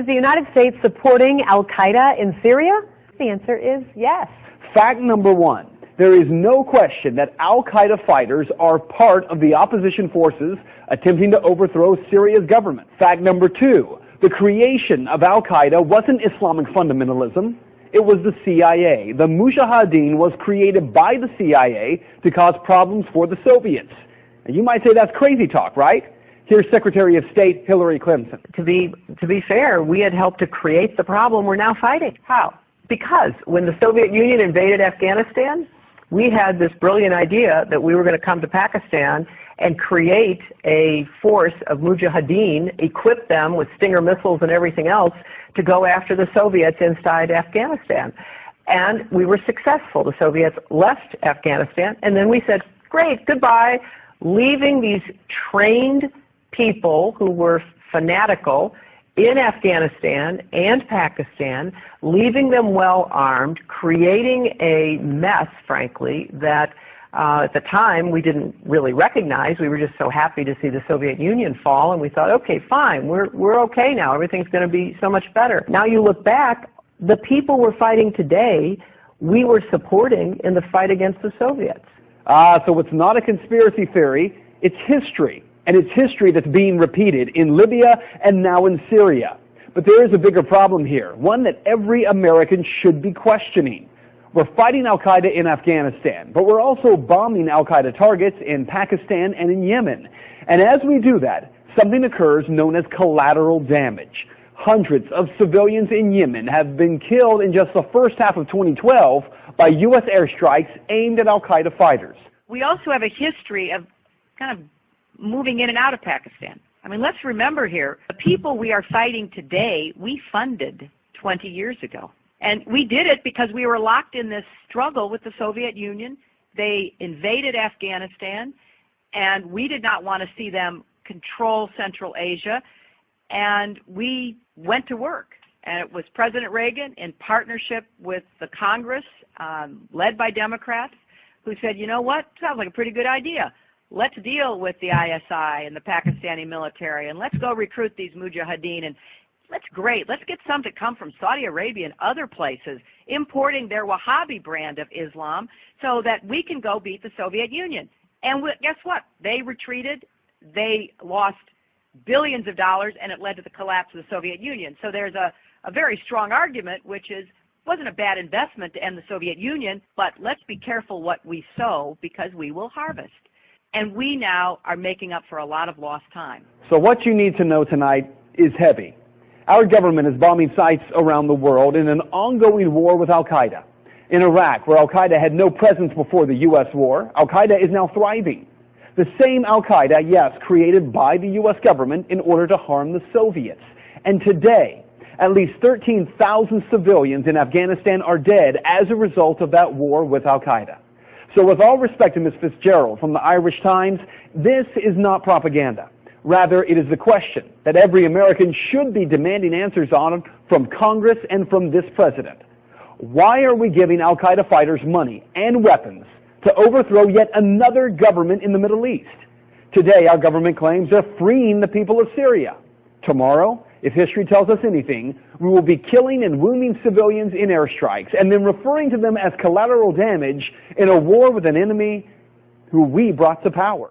Is the United States supporting Al-Qaeda in Syria? The answer is yes. Fact number one, there is no question that Al-Qaeda fighters are part of the opposition forces attempting to overthrow Syria's government. Fact number two, the creation of Al-Qaeda wasn't Islamic fundamentalism. It was the CIA. The Mujahideen was created by the CIA to cause problems for the Soviets. And you might say that's crazy talk, right? Here's Secretary of State Hillary Clinton. To be fair, we had helped to create the problem we're now fighting. How? Because when the Soviet Union invaded Afghanistan, we had this brilliant idea that we were going to come to Pakistan and create a force of Mujahideen, equip them with Stinger missiles and everything else to go after the Soviets inside Afghanistan. And we were successful. The Soviets left Afghanistan, and then we said, great, goodbye, leaving these trained people who were fanatical in Afghanistan and Pakistan, leaving them well armed, creating a mess, frankly, that at the time we didn't really recognize. We were just so happy to see the Soviet Union fall, and we thought, okay, fine, we're okay now. Everything's going to be so much better. Now you look back, the people we're fighting today, we were supporting in the fight against the Soviets. So it's not a conspiracy theory, it's history. And it's history that's being repeated in Libya and now in Syria. But there is a bigger problem here, one that every American should be questioning. We're fighting Al-Qaeda in Afghanistan, but we're also bombing Al-Qaeda targets in Pakistan and in Yemen. And as we do that, something occurs known as collateral damage. Hundreds of civilians in Yemen have been killed in just the first half of 2012 by U.S. airstrikes aimed at Al-Qaeda fighters. We also have a history of kind of moving in and out of Pakistan. I mean, let's remember here, the people we are fighting today, we funded 20 years ago. And we did it because we were locked in this struggle with the Soviet Union. They invaded Afghanistan, and we did not want to see them control Central Asia. And we went to work. And it was President Reagan in partnership with the Congress, led by Democrats, who said, you know what, sounds like a pretty good idea. Let's deal with the ISI and the Pakistani military, and let's go recruit these Mujahideen, and let's get some to come from Saudi Arabia and other places, importing their Wahhabi brand of Islam so that we can go beat the Soviet Union. And guess what? They retreated, they lost billions of dollars, and it led to the collapse of the Soviet Union. So there's a very strong argument, which is, wasn't a bad investment to end the Soviet Union, but let's be careful what we sow because we will harvest. And we now are making up for a lot of lost time. So what you need to know tonight is heavy. Our government is bombing sites around the world in an ongoing war with Al-Qaeda. In Iraq, where Al-Qaeda had no presence before the U.S. war, Al-Qaeda is now thriving. The same Al-Qaeda, yes, created by the U.S. government in order to harm the Soviets. And today, at least 13,000 civilians in Afghanistan are dead as a result of that war with Al-Qaeda. So with all respect to Ms. Fitzgerald from the Irish Times, this is not propaganda. Rather, it is the question that every American should be demanding answers on from Congress and from this president. Why are we giving Al-Qaeda fighters money and weapons to overthrow yet another government in the Middle East? Today, our government claims they're freeing the people of Syria. Tomorrow, if history tells us anything, we will be killing and wounding civilians in airstrikes and then referring to them as collateral damage in a war with an enemy who we brought to power.